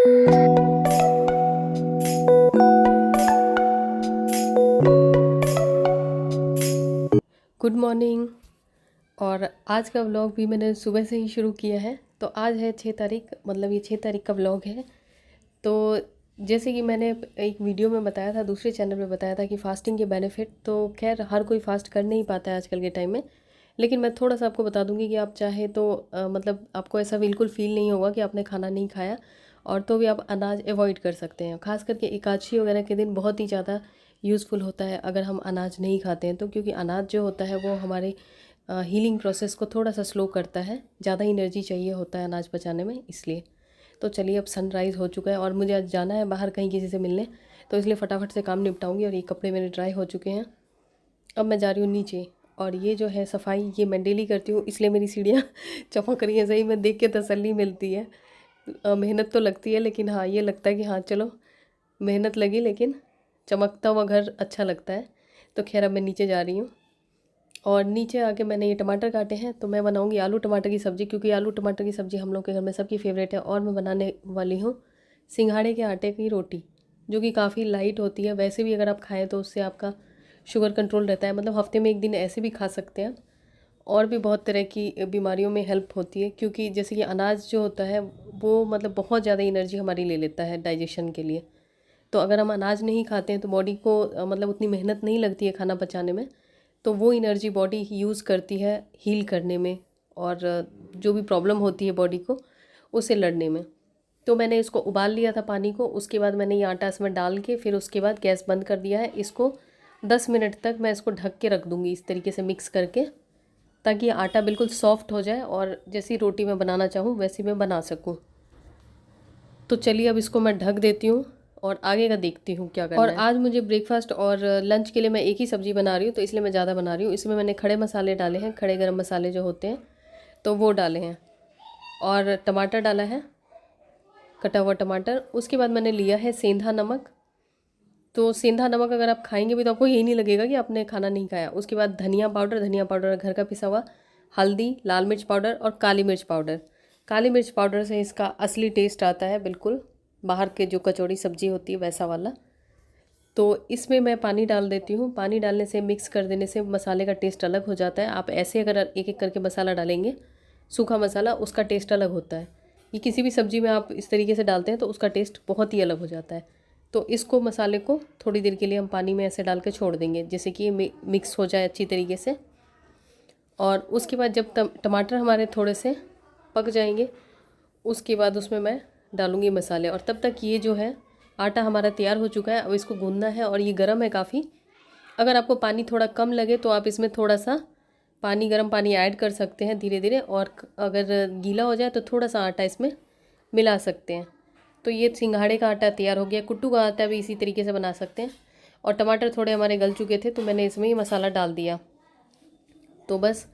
Good morning. और आज का व्लॉग भी मैंने सुबह से ही शुरू किया है। तो आज है 6 तारीख, मतलब ये 6 तारीख का व्लॉग है। तो जैसे कि मैंने एक वीडियो में बताया था, दूसरे चैनल में बताया था कि फ़ास्टिंग के बेनिफिट, तो खैर हर कोई फ़ास्ट कर नहीं पाता है आजकल के टाइम में। लेकिन मैं थोड़ा सा आपको बता दूंगी कि आप चाहे तो मतलब आपको ऐसा बिल्कुल फ़ील नहीं होगा कि आपने खाना नहीं खाया, और तो भी आप अनाज अवॉइड कर सकते हैं। ख़ास करके एकादशी वगैरह के दिन बहुत ही ज़्यादा यूज़फुल होता है अगर हम अनाज नहीं खाते हैं तो, क्योंकि अनाज जो होता है वो हमारे हीलिंग प्रोसेस को थोड़ा सा स्लो करता है। ज़्यादा एनर्जी चाहिए होता है अनाज पचाने में, इसलिए। तो चलिए, अब सनराइज़ हो चुका है और मुझे आज जाना है बाहर कहीं किसी से मिलने, तो इसलिए फटाफट से काम निपटाऊंगी। और ये कपड़े मेरे ड्राई हो चुके हैं। अब मैं जा रही हूँ नीचे, और ये जो है सफाई ये मैं डेली करती हूँ, इसलिए मेरी सीढ़ियाँ चमक रही हैं। सही में देख के तसल्ली मिलती है। मेहनत तो लगती है, लेकिन हाँ ये लगता है कि हाँ चलो मेहनत लगी, लेकिन चमकता हुआ घर अच्छा लगता है। तो खैर अब मैं नीचे जा रही हूँ, और नीचे आके मैंने ये टमाटर काटे हैं, तो मैं बनाऊंगी आलू टमाटर की सब्ज़ी, क्योंकि आलू टमाटर की सब्ज़ी हम लोग के घर में सबकी फेवरेट है। और मैं बनाने वाली हूँ सिंघाड़े के आटे की रोटी, जो कि काफ़ी लाइट होती है। वैसे भी अगर आप खाएं तो उससे आपका शुगर कंट्रोल रहता है, मतलब हफ्ते में एक दिन ऐसे भी खा सकते हैं। और भी बहुत तरह की बीमारियों में हेल्प होती है, क्योंकि जैसे कि अनाज जो होता है वो मतलब बहुत ज़्यादा एनर्जी हमारी ले लेता है डाइजेशन के लिए। तो अगर हम अनाज नहीं खाते हैं तो बॉडी को मतलब उतनी मेहनत नहीं लगती है खाना पचाने में, तो वो एनर्जी बॉडी यूज़ करती है हील करने में, और जो भी प्रॉब्लम होती है बॉडी को उससे लड़ने में। तो मैंने इसको उबाल लिया था पानी को, उसके बाद मैंने ये आटा इसमें डाल के फिर उसके बाद गैस बंद कर दिया है। इसको 10 मिनट तक मैं इसको ढक के रख दूँगी, इस तरीके से मिक्स करके, ताकि आटा बिल्कुल सॉफ्ट हो जाए और जैसी रोटी मैं बनाना चाहूँ वैसी मैं बना सकूँ। तो चलिए अब इसको मैं ढक देती हूँ और आगे का देखती हूँ क्या करना है। और आज मुझे ब्रेकफास्ट और लंच के लिए मैं एक ही सब्ज़ी बना रही हूँ, तो इसलिए मैं ज़्यादा बना रही हूँ। इसमें मैंने खड़े मसाले डाले हैं, खड़े गरम मसाले जो होते हैं तो वो डाले हैं, और टमाटर डाला है, कटा हुआ टमाटर। उसके बाद मैंने लिया है सेंधा नमक। तो सेंधा नमक अगर आप खाएंगे भी तो आपको यही नहीं लगेगा कि आपने खाना नहीं खाया। उसके बाद धनिया पाउडर घर का पिसा हुआ, हल्दी, लाल मिर्च पाउडर और काली मिर्च पाउडर। काली मिर्च पाउडर से इसका असली टेस्ट आता है, बिल्कुल बाहर के जो कचौड़ी सब्जी होती है वैसा वाला। तो इसमें मैं पानी डाल देती हूँ। पानी डालने से, मिक्स कर देने से मसाले का टेस्ट अलग हो जाता है। आप ऐसे अगर एक एक करके मसाला डालेंगे, सूखा मसाला, उसका टेस्ट अलग होता है। ये किसी भी सब्ज़ी में आप इस तरीके से डालते हैं तो उसका टेस्ट बहुत ही अलग हो जाता है। तो इसको मसाले को थोड़ी देर के लिए हम पानी में ऐसे डाल के छोड़ देंगे, जैसे कि ये मिक्स हो जाए अच्छी तरीके से। और उसके बाद जब टमाटर हमारे थोड़े से पक जाएंगे, उसके बाद उसमें मैं डालूँगी मसाले। और तब तक ये जो है आटा हमारा तैयार हो चुका है। अब इसको गूंदना है, और ये गर्म है काफ़ी। अगर आपको पानी थोड़ा कम लगे तो आप इसमें थोड़ा सा पानी, गर्म पानी ऐड कर सकते हैं धीरे धीरे, और अगर गीला हो जाए तो थोड़ा सा आटा इसमें मिला सकते हैं। तो ये सिंघाड़े का आटा तैयार हो गया। कुट्टू का आटा भी इसी तरीके से बना सकते हैं। और टमाटर थोड़े हमारे गल चुके थे, तो मैंने इसमें ही मसाला डाल दिया। तो बस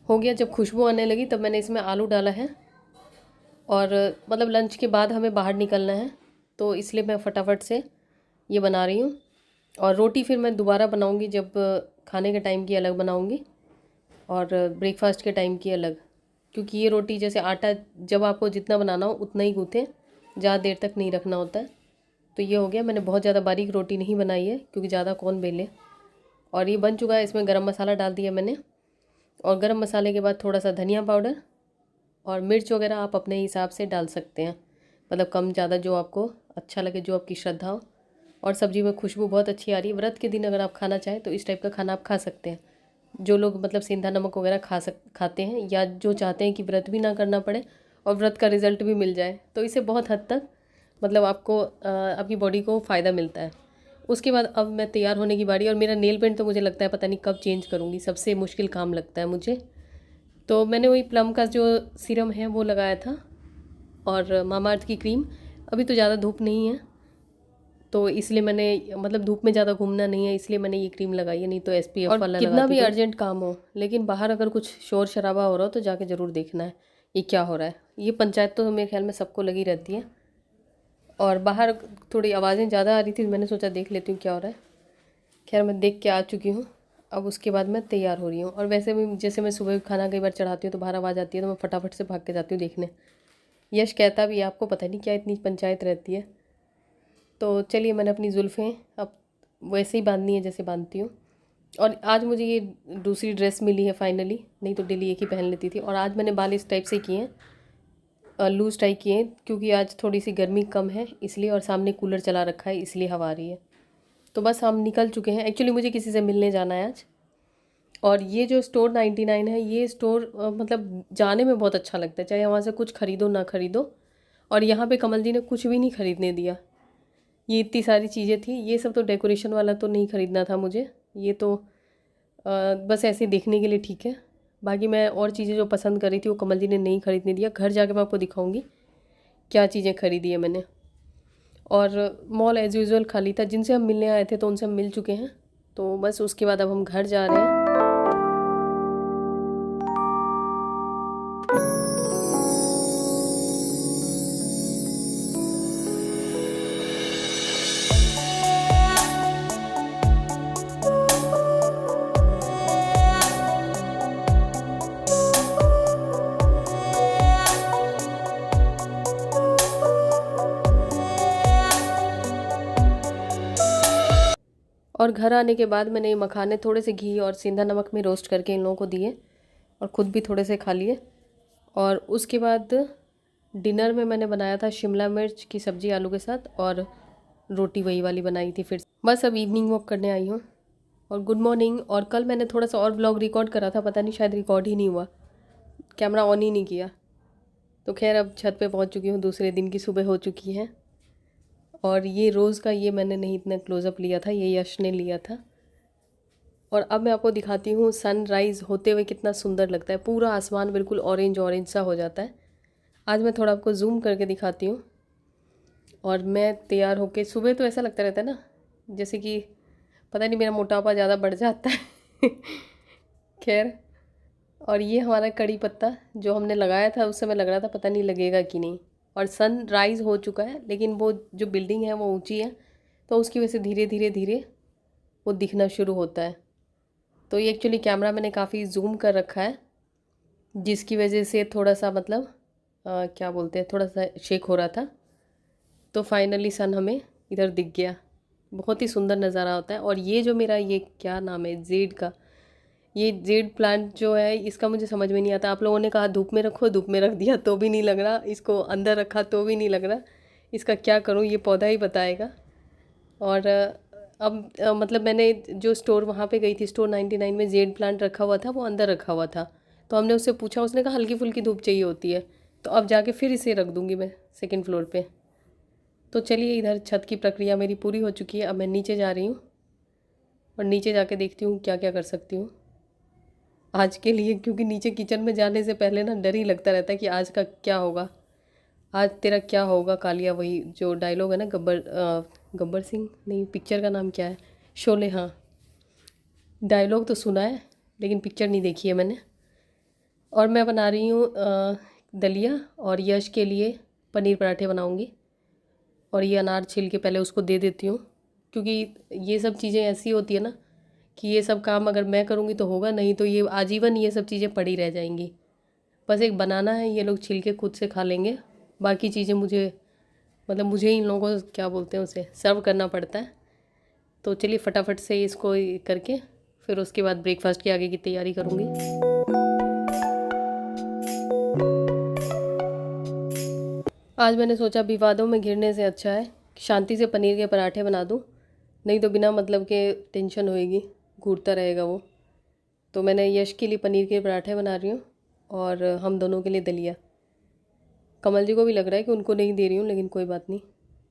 हो गया। जब खुशबू आने लगी तब मैंने इसमें आलू डाला है। और मतलब लंच के बाद हमें बाहर निकलना है, तो इसलिए मैं फटाफट से ये बना रही हूँ। और रोटी फिर मैं दोबारा बनाऊँगी, जब खाने के टाइम की अलग बनाऊँगी और ब्रेकफास्ट के टाइम की अलग। क्योंकि ये रोटी जैसे आटा जब आपको जितना बनाना हो उतना ही गूँथें, ज़्यादा देर तक नहीं रखना होता है। तो ये हो गया। मैंने बहुत ज़्यादा बारीक रोटी नहीं बनाई है, क्योंकि ज़्यादा कौन बेले। और ये बन चुका है। इसमें गरम मसाला डाल दिया मैंने, और गरम मसाले के बाद थोड़ा सा धनिया पाउडर और मिर्च वगैरह आप अपने हिसाब से डाल सकते हैं, मतलब कम ज़्यादा जो आपको अच्छा लगे, जो आपकी श्रद्धा हो। और सब्ज़ी में खुशबू बहुत अच्छी आ रही है। व्रत के दिन अगर आप खाना चाहें तो इस टाइप का खाना आप खा सकते हैं। जो लोग मतलब सेंधा नमक वगैरह खाते हैं, या जो चाहते हैं कि व्रत भी ना करना पड़े और व्रत का रिज़ल्ट भी मिल जाए, तो इससे बहुत हद तक मतलब आपको आपकी बॉडी को फ़ायदा मिलता है। उसके बाद अब मैं तैयार होने की बारी। और मेरा नेल पेंट तो मुझे लगता है पता नहीं कब चेंज करूँगी, सबसे मुश्किल काम लगता है मुझे। तो मैंने वही प्लम का जो सीरम है वो लगाया था, और मामाअर्थ की क्रीम। अभी तो ज़्यादा धूप नहीं है, तो इसलिए मैंने मतलब धूप में ज़्यादा घूमना नहीं है, इसलिए मैंने ये क्रीम लगाई है। नहीं तो SPF वाला लगाती। कितना भी अर्जेंट काम हो, लेकिन बाहर अगर कुछ शोर शराबा हो रहा हो तो जाके ज़रूर देखना है ये क्या हो रहा है। ये पंचायत तो मेरे ख्याल में सबको लगी रहती है। और बाहर थोड़ी आवाज़ें ज़्यादा आ रही थी, मैंने सोचा देख लेती हूँ क्या हो रहा है। खैर मैं देख के आ चुकी हूँ। अब उसके बाद मैं तैयार हो रही हूँ। और वैसे भी जैसे मैं सुबह खाना कई बार चढ़ाती हूँ तो बाहर आवाज़ आती है, तो मैं फटाफट से भाग के जाती हूँ देखने यश कहता भी आपको पता नहीं क्या इतनी पंचायत रहती है। तो चलिए मैंने अपनी जुल्फ़ें अब वैसे ही बांधनी है जैसे बांधती हूँ। और आज मुझे ये दूसरी ड्रेस मिली है फाइनली, नहीं तो डेली एक ही पहन लेती थी। और आज मैंने बाल इस टाइप से किए हैं, लूज़ टाइप किए हैं, क्योंकि आज थोड़ी सी गर्मी कम है इसलिए, और सामने कूलर चला रखा है इसलिए हवा आ रही है। तो बस हम निकल चुके हैं। एक्चुअली मुझे किसी से मिलने जाना है आज। और ये जो स्टोर 99 है, ये स्टोर मतलब जाने में बहुत अच्छा लगता है, चाहे वहाँ से कुछ ख़रीदो ना ख़रीदो। और यहाँ पे कमल जी ने कुछ भी नहीं ख़रीदने दिया। ये इतनी सारी चीज़ें थी, ये सब तो डेकोरेशन वाला तो नहीं ख़रीदना था मुझे, ये तो बस ऐसे देखने के लिए ठीक है। बाकी मैं और चीज़ें जो पसंद कर रही थी वो कमल जी ने नहीं ख़रीदने दिया। घर जाके मैं आपको दिखाऊंगी क्या चीज़ें ख़रीदी है मैंने। और मॉल एज़ यूज़ुअल खाली था, जिनसे हम मिलने आए थे तो उनसे हम मिल चुके हैं। तो बस उसके बाद अब हम घर जा रहे हैं। और घर आने के बाद मैंने ये मखाने थोड़े से घी और सेंधा नमक में रोस्ट करके इन लोगों को दिए, और ख़ुद भी थोड़े से खा लिए। और उसके बाद डिनर में मैंने बनाया था शिमला मिर्च की सब्ज़ी आलू के साथ, और रोटी वही वाली बनाई थी फिर। बस अब इवनिंग वॉक करने आई हूँ। और गुड मॉर्निंग। और कल मैंने थोड़ा सा और ब्लॉग रिकॉर्ड करा था, पता नहीं शायद रिकॉर्ड ही नहीं हुआ, कैमरा ऑन ही नहीं किया। तो खैर अब छत पे पहुँच चुकी हूँ, दूसरे दिन की सुबह हो चुकी है। और ये रोज़ का ये मैंने नहीं इतना क्लोज़अप लिया था, ये यश ने लिया था। और अब मैं आपको दिखाती हूँ सनराइज़ होते हुए कितना सुंदर लगता है, पूरा आसमान बिल्कुल ऑरेंज ऑरेंज सा हो जाता है। आज मैं थोड़ा आपको जूम करके दिखाती हूँ। और मैं तैयार होके, सुबह तो ऐसा लगता रहता है ना जैसे कि पता नहीं मेरा मोटापा ज़्यादा बढ़ जाता है। खैर, और ये हमारा कड़ी पत्ता जो हमने लगाया था उस समय लग रहा था पता नहीं लगेगा कि नहीं। और सनराइज़ हो चुका है, लेकिन वो जो बिल्डिंग है वो ऊंची है, तो उसकी वजह से धीरे धीरे धीरे वो दिखना शुरू होता है। तो ये एक्चुअली कैमरा मैंने काफ़ी जूम कर रखा है, जिसकी वजह से थोड़ा सा मतलब क्या बोलते हैं, थोड़ा सा शेक हो रहा था। तो फाइनली सन हमें इधर दिख गया, बहुत ही सुंदर नज़ारा होता है। और ये जो मेरा ये क्या नाम है, जेड का, ये जेड प्लांट जो है इसका मुझे समझ में नहीं आता। आप लोगों ने कहा धूप में रखो, धूप में रख दिया तो भी नहीं लग रहा, इसको अंदर रखा तो भी नहीं लग रहा। इसका क्या करूं, ये पौधा ही बताएगा। और अब मतलब मैंने जो स्टोर वहाँ पे गई थी, स्टोर 99 में जेड प्लांट रखा हुआ था, वो अंदर रखा हुआ था। तो हमने उससे पूछा, उसने कहा हल्की फुल्की धूप चाहिए होती है। तो अब जाके फिर इसे रख दूँगी मैं सेकेंड फ्लोर पर। तो चलिए, इधर छत की प्रक्रिया मेरी पूरी हो चुकी है। अब मैं नीचे जा रही हूँ और नीचे जाके देखती हूँ क्या क्या कर सकती हूँ आज के लिए, क्योंकि नीचे किचन में जाने से पहले ना डर ही लगता रहता है कि आज का क्या होगा, आज तेरा क्या होगा कालिया। वही जो डायलॉग है ना, गब्बर सिंह नहीं, पिक्चर का नाम क्या है, शोले। हाँ, डायलॉग तो सुना है लेकिन पिक्चर नहीं देखी है मैंने। और मैं बना रही हूँ दलिया, और यश के लिए पनीर पराठे बनाऊँगी। और ये अनार छील के पहले उसको दे देती हूँ, क्योंकि ये सब चीज़ें ऐसी होती है ना कि ये सब काम अगर मैं करूँगी तो होगा, नहीं तो ये आजीवन ये सब चीज़ें पड़ी रह जाएंगी। बस एक बनाना है, ये लोग छील के खुद से खा लेंगे, बाकी चीज़ें मुझे मतलब मुझे इन लोगों को क्या बोलते हैं उसे सर्व करना पड़ता है। तो चलिए फटाफट से इसको करके फिर उसके बाद ब्रेकफास्ट की आगे की तैयारी करूँगी। आज मैंने सोचा विवादों में घिरने से अच्छा है कि शांति से पनीर के पराठे बना दूँ, नहीं तो बिना मतलब के टेंशन होएगी, घूरता रहेगा वो। तो मैंने यश के लिए पनीर के पराठे बना रही हूँ और हम दोनों के लिए दलिया। कमल जी को भी लग रहा है कि उनको नहीं दे रही हूँ, लेकिन कोई बात नहीं।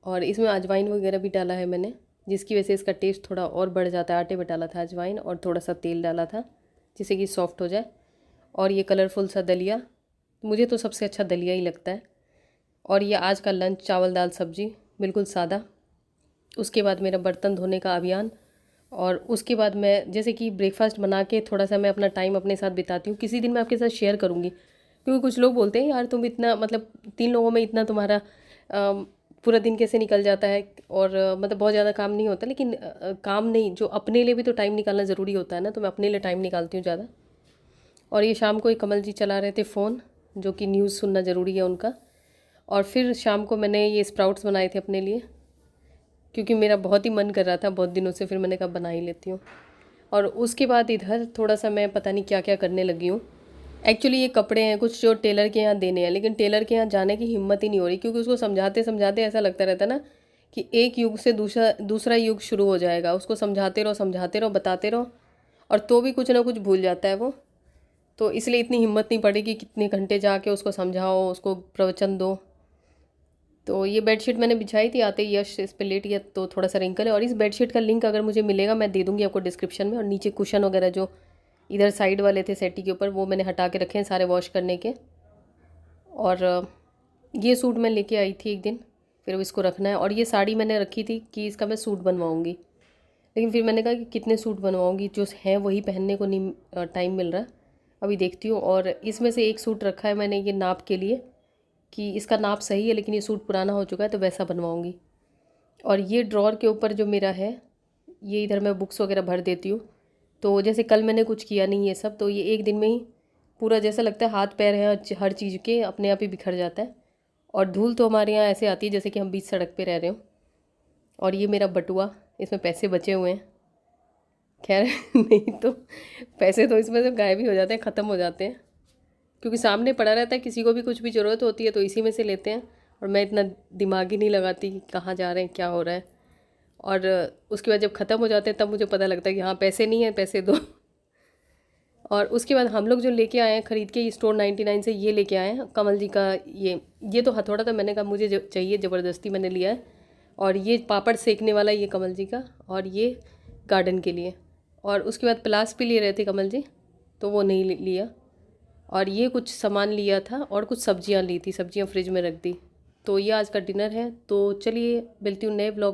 और इसमें अजवाइन वगैरह भी डाला है मैंने, जिसकी वजह से इसका टेस्ट थोड़ा और बढ़ जाता है। आटे में डाला था अजवाइन और थोड़ा सा तेल डाला था जिससे कि सॉफ्ट हो जाए। और ये कलरफुल सा दलिया, मुझे तो सबसे अच्छा दलिया ही लगता है। और ये आज का लंच चावल दाल सब्ज़ी, बिल्कुल सादा। उसके बाद मेरा बर्तन धोने का अभियान, और उसके बाद मैं जैसे कि ब्रेकफास्ट बना के थोड़ा सा मैं अपना टाइम अपने साथ बिताती हूँ। किसी दिन मैं आपके साथ शेयर करूँगी, क्योंकि कुछ लोग बोलते हैं यार तुम इतना मतलब 3 लोगों में इतना तुम्हारा पूरा दिन कैसे निकल जाता है, और मतलब बहुत ज़्यादा काम नहीं होता। लेकिन काम नहीं, जो अपने लिए भी तो टाइम निकालना ज़रूरी होता है ना, तो मैं अपने लिए टाइम निकालती हूँ ज़्यादा। और ये शाम को एक कमल जी चला रहे थे फ़ोन, जो कि न्यूज़ सुनना ज़रूरी है उनका। और फिर शाम को मैंने ये स्प्राउट्स बनाए थे अपने लिए, क्योंकि मेरा बहुत ही मन कर रहा था बहुत दिनों से, फिर मैंने कहा बना ही लेती हूँ। और उसके बाद इधर थोड़ा सा मैं पता नहीं क्या क्या करने लगी हूँ। एक्चुअली ये कपड़े हैं कुछ जो टेलर के यहाँ देने हैं, लेकिन टेलर के यहाँ जाने की हिम्मत ही नहीं हो रही, क्योंकि उसको समझाते समझाते ऐसा लगता रहता ना कि एक युग से दूसरा दूसरा युग शुरू हो जाएगा। उसको समझाते रहो बताते रहो, और तो भी कुछ ना कुछ भूल जाता है वो। तो इसलिए इतनी हिम्मत नहीं पड़ी कि कितने घंटे जाके उसको समझाओ, उसको प्रवचन दो। तो ये बेडशीट मैंने बिछाई थी, आते ही यश इस पर लेट गया तो थोड़ा सा रिंकल है। और इस बेडशीट का लिंक अगर मुझे मिलेगा मैं दे दूँगी आपको डिस्क्रिप्शन में। और नीचे कुशन वगैरह जो इधर साइड वाले थे सेटी के ऊपर, वो मैंने हटा के रखे हैं सारे वॉश करने के। और ये सूट मैं लेके आई थी एक दिन, फिर इसको रखना है। और ये साड़ी मैंने रखी थी कि इसका मैं सूट बनवाऊँगी, लेकिन फिर मैंने कहा कि कितने सूट बनवाऊँगी, जो हैं वही पहनने को नहीं टाइम मिल रहा। अभी देखती हूँ। और इसमें से एक सूट रखा है मैंने ये नाप के लिए कि इसका नाप सही है, लेकिन ये सूट पुराना हो चुका है तो वैसा बनवाऊँगी। और ये ड्रॉर के ऊपर जो मेरा है, ये इधर मैं बुक्स वगैरह भर देती हूँ। तो जैसे कल मैंने कुछ किया नहीं ये सब, तो ये एक दिन में ही पूरा जैसा लगता है हाथ पैर है हर चीज़ के अपने आप ही बिखर जाता है। और धूल तो हमारे यहाँ ऐसे आती है जैसे कि हम बीच सड़क पे रह रहे हो। और ये मेरा बटुआ, इसमें पैसे बचे हुए हैं। खैर नहीं तो पैसे तो इसमें से गायब ही हो जाते हैं, ख़त्म हो जाते हैं, क्योंकि सामने पड़ा रहता है। किसी को भी कुछ भी ज़रूरत होती है तो इसी में से लेते हैं, और मैं इतना दिमाग ही नहीं लगाती कि कहाँ जा रहे हैं क्या हो रहा है। और उसके बाद जब ख़त्म हो जाते हैं तब मुझे पता लगता है कि हाँ पैसे नहीं है, पैसे दो। और उसके बाद हम लोग जो लेके आए हैं ख़रीद के स्टोर 99 से, ये लेके आए हैं कमल जी का। ये तो हथौड़ा था, मैंने कहा मुझे चाहिए, ज़बरदस्ती मैंने लिया है। और ये पापड़ सेकने वाला ये कमल जी का, और ये गार्डन के लिए। और उसके बाद प्लास भी ले रहे थे कमल जी, तो वो नहीं लिया। और ये कुछ सामान लिया था और कुछ सब्जियां ली थी, सब्जियां फ्रिज में रख दी। तो ये आज का डिनर है। तो चलिए मिलती हूँ नए ब्लॉग।